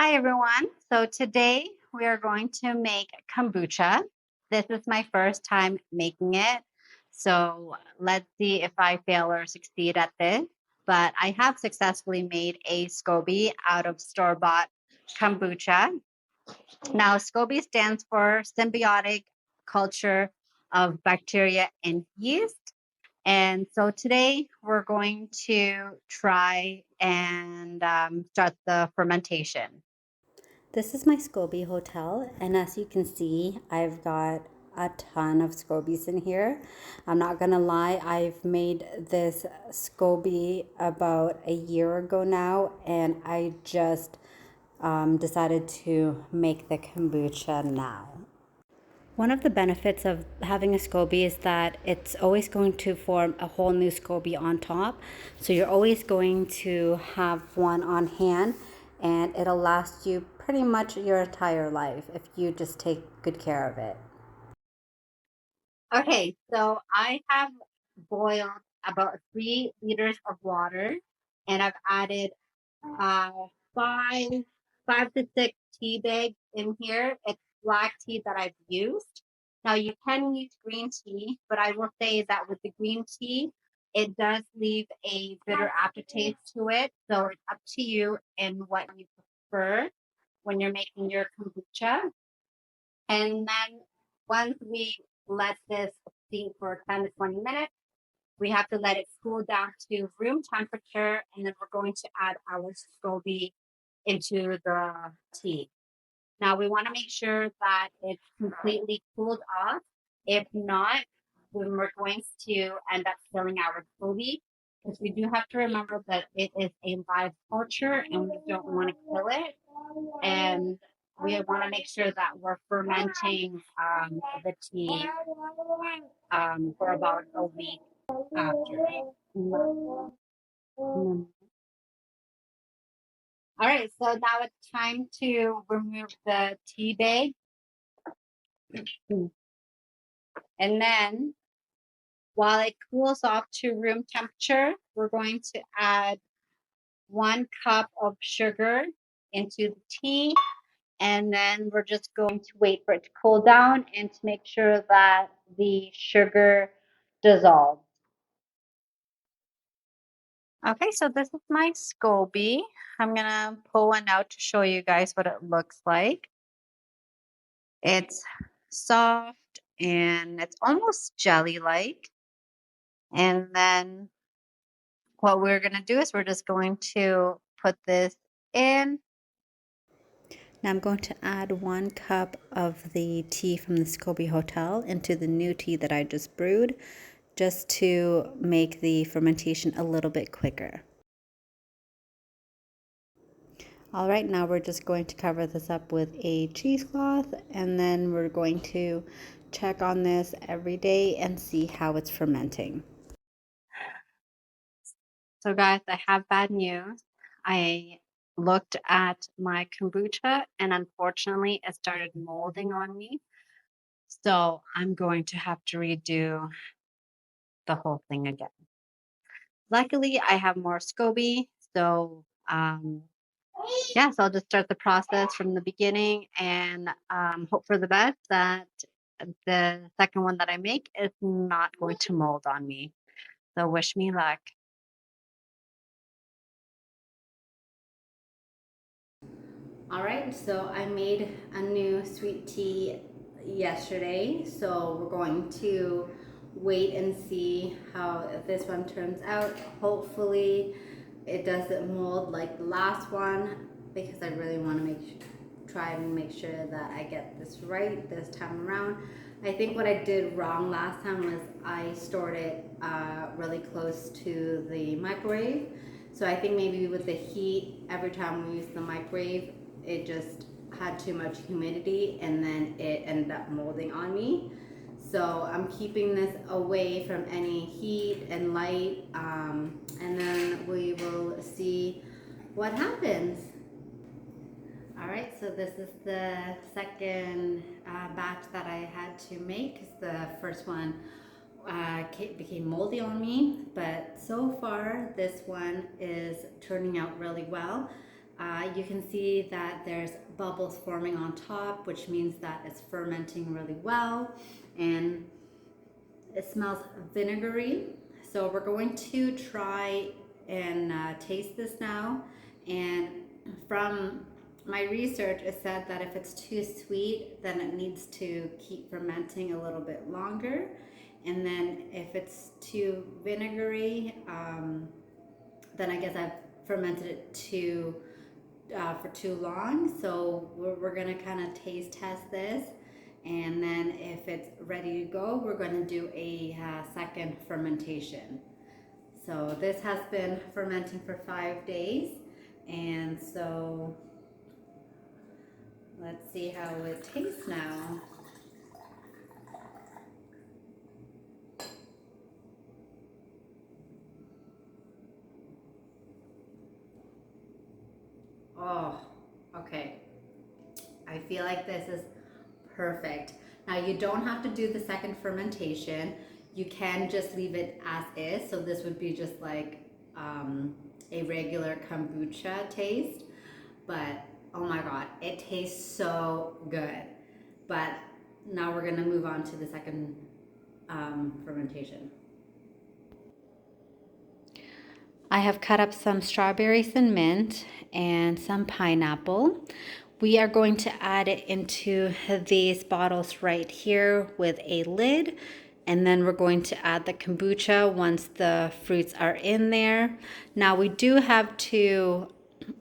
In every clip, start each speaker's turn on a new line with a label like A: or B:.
A: Hi, everyone. So today we are going to make kombucha. This is my first time making it. So let's see if I fail or succeed at this. But I have successfully made a SCOBY out of store-bought kombucha. Now, SCOBY stands for Symbiotic Culture of Bacteria and Yeast. And so today we're going to try and start the fermentation.
B: This is my SCOBY hotel, and as you can see, I've got a ton of SCOBYs in here. I'm not gonna lie, I've made this SCOBY about a year ago now, and I just decided to make the kombucha now. One of the benefits of having a SCOBY is that it's always going to form a whole new SCOBY on top. So you're always going to have one on hand, and it'll last you pretty much your entire life if you just take good care of it.
A: Okay, so I have boiled about 3 liters of water, and I've added uh, five, 5 to 6 tea bags in here. It's black tea that I've used. Now you can use green tea, but I will say that with the green tea, it does leave a bitter aftertaste to it. So it's up to you and what you prefer when you're making your kombucha. And then once we let this steam for 10 to 20 minutes, we have to let it cool down to room temperature, and then we're going to add our SCOBY into the tea. Now we want to make sure that it's completely cooled off. If not, then we're going to end up spilling our SCOBY because we do have to remember that it is a live culture and we don't want to kill it. And we want to make sure that we're fermenting the tea for about a week after. All right, so now it's time to remove the tea bag. And then while it cools off to room temperature, we're going to add 1 cup of sugar into the tea. And then we're just going to wait for it to cool down and to make sure that the sugar dissolves. Okay, so this is my SCOBY. I'm gonna pull one out to show you guys what it looks like. It's soft and it's almost jelly-like. And then what we're gonna do is we're just going to put this in.
B: Now I'm going to add 1 cup of the tea from the SCOBY Hotel into the new tea that I just brewed, just to make the fermentation a little bit quicker. All right, now we're just going to cover this up with a cheesecloth, and then we're going to check on this every day and see how it's fermenting.
A: So guys, I have bad news. I looked at my kombucha and unfortunately it started molding on me. So I'm going to have to redo the whole thing again. Luckily, I have more SCOBY, so yes, I'll just start the process from the beginning and hope for the best that the second one that I make is not going to mold on me. So wish me luck.
B: All right, so I made a new sweet tea yesterday, so we're going to wait and see how this one turns out. Hopefully it doesn't mold like the last one, because I really want to try and make sure that I get this right this time around. I think what I did wrong last time was I stored it really close to the microwave. So I think maybe with the heat, every time we use the microwave, it just had too much humidity and then it ended up molding on me. So I'm keeping this away from any heat and light, and then we will see what happens. All right, so this is the second batch that I had to make, because the first one became moldy on me, but so far this one is turning out really well. You can see that there's bubbles forming on top, which means that it's fermenting really well, and it smells vinegary. So we're going to try and taste this now. And from my research, it said that if it's too sweet, then it needs to keep fermenting a little bit longer. And then if it's too vinegary, then I guess I've fermented it for too long. So we're gonna kind of taste test this, and then if it's ready to go, we're gonna do a second fermentation. So this has been fermenting for 5 days, and so let's see how it tastes now. Oh, okay. I feel like this is perfect. Now you don't have to do the second fermentation. You can just leave it as is. So this would be just like a regular kombucha taste. But oh my God, it tastes so good. But now we're gonna move on to the second fermentation. I have cut up some strawberries and mint and some pineapple. We are going to add it into these bottles right here with a lid. And then we're going to add the kombucha once the fruits are in there. Now we do have to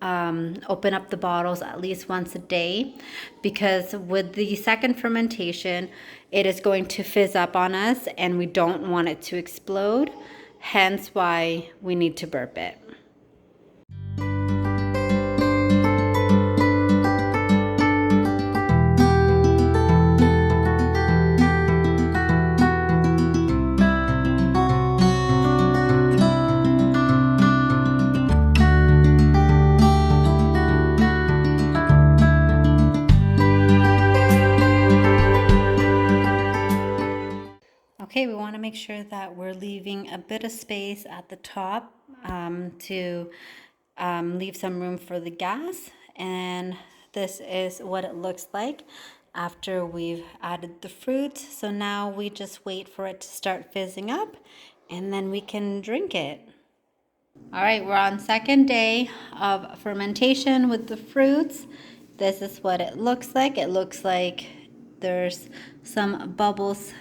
B: open up the bottles at least once a day, because with the second fermentation, it is going to fizz up on us and we don't want it to explode. Hence why we need to burp it. Okay, we want to make sure that we're leaving a bit of space at the top to leave some room for the gas. And this is what it looks like after we've added the fruit. So now we just wait for it to start fizzing up and then we can drink it. All right, we're on second day of fermentation with the fruits. This is what it looks like. It looks like there's some bubbles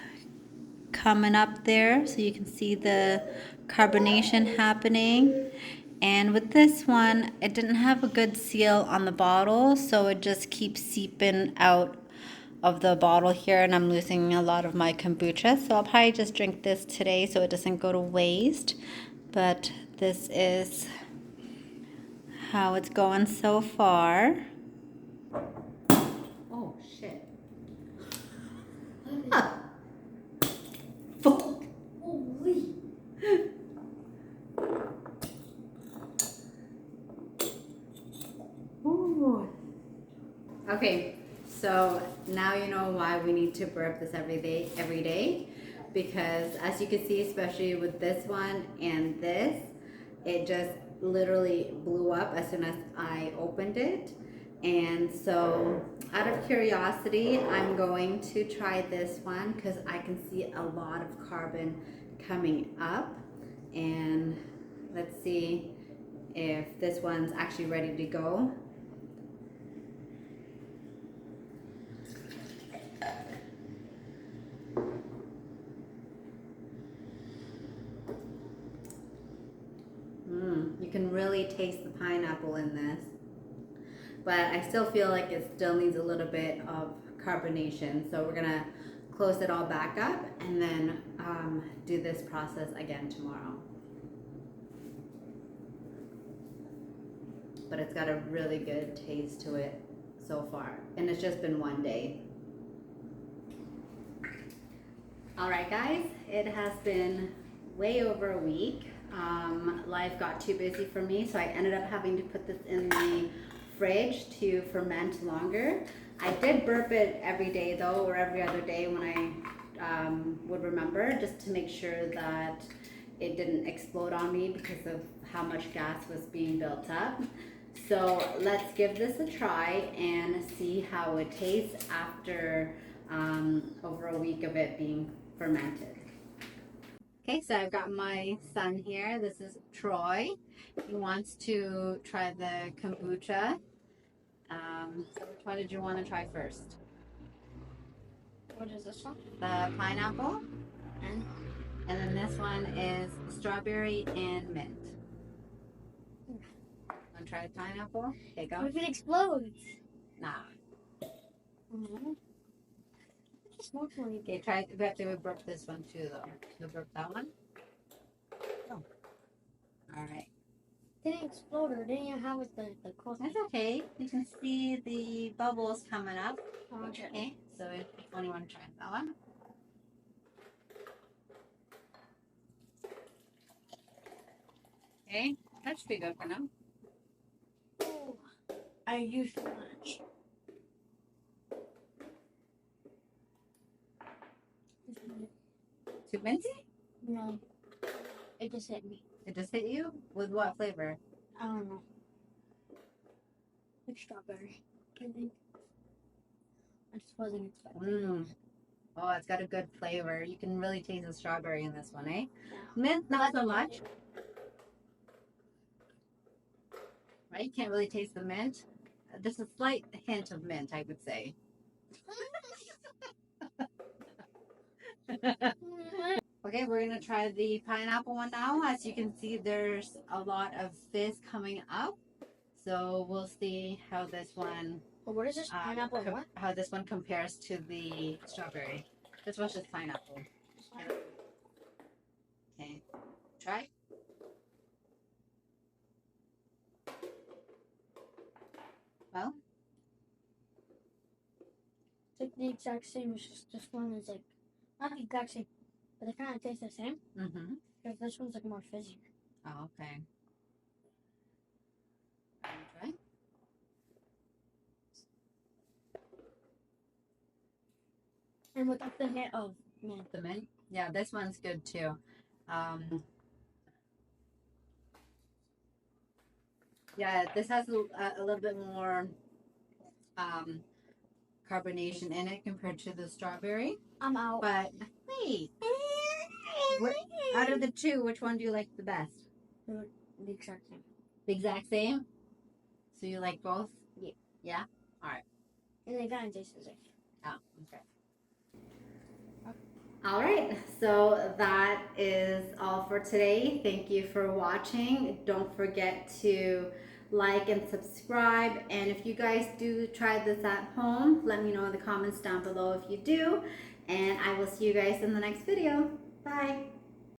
B: coming up there, so you can see the carbonation happening. And with this one, it didn't have a good seal on the bottle, so it just keeps seeping out of the bottle here, and I'm losing a lot of my kombucha. So I'll probably just drink this today so it doesn't go to waste. But this is how it's going so far. Oh shit. Holy. Ooh. Okay, so now you know why we need to burp this every day, because as you can see, especially with this one and this, it just literally blew up as soon as I opened it. And so out of curiosity, I'm going to try this one because I can see a lot of carbon coming up. And let's see if this one's actually ready to go. You can really taste the pineapple in this. But I still feel like it still needs a little bit of carbonation. So we're gonna close it all back up and then do this process again tomorrow. But it's got a really good taste to it so far. And it's just been 1 day. All right, guys, it has been way over a week. Life got too busy for me, so I ended up having to put this in the fridge to ferment longer. I did burp it every day though, or every other day when I would remember, just to make sure that it didn't explode on me because of how much gas was being built up. So let's give this a try and see how it tastes after over a week of it being fermented. Okay, so I've got my son here. This is Troy. He wants to try the kombucha. So which one did you want to try first?
A: What is this one?
B: The pineapple.
A: And
B: And then this one is strawberry and mint. Want to try the pineapple? Okay, go.
A: what if it explodes?
B: Nah.
A: Mm-hmm. It smells really
B: Okay, try. We have to burp this one too, though. You burp that one.
A: Oh.
B: All right.
A: It didn't explode or didn't even have the cold.
B: That's okay. You can see the bubbles coming up.
A: Okay.
B: Okay. So if you want to try that one. Okay, that should be good for now.
A: Oh, I used too much.
B: Too minty?
A: No, it just hit me.
B: It just hit you? With what flavor?
A: I don't know. Like strawberry, I think. I just wasn't expecting.
B: Mmm. Oh, it's got a good flavor. You can really taste the strawberry in this one, eh?
A: Yeah.
B: Mint, not so much. Right? You can't really taste the mint. Just a slight hint of mint, I would say. Okay, we're gonna try the pineapple one now. As you can see, there's a lot of fizz coming up. So we'll see how this one
A: Well, what is this pineapple? What?
B: how this one compares to the strawberry. This one's just pineapple. Okay, try. Well,
A: It's like the exact same. It's just this one is like not the exact same, but they kind of taste the same.
B: mm-hmm.
A: Because this one's like more fizzy.
B: Oh, okay. Try.
A: And without the hint of mint.
B: The mint. Yeah, this one's good too. Yeah, this has a little bit more carbonation in it compared to the strawberry.
A: I'm out.
B: But wait, out of the two, which one do you like the best?
A: The exact same.
B: The exact same? So you like both?
A: Yeah.
B: Yeah? Alright.
A: And they kind of taste the same.
B: Oh, okay. All right, so that is all for today. Thank you for watching. Don't forget to like and subscribe. And if you guys do try this at home, let me know in the comments down below if you do. And I will see you guys in the next video. Bye.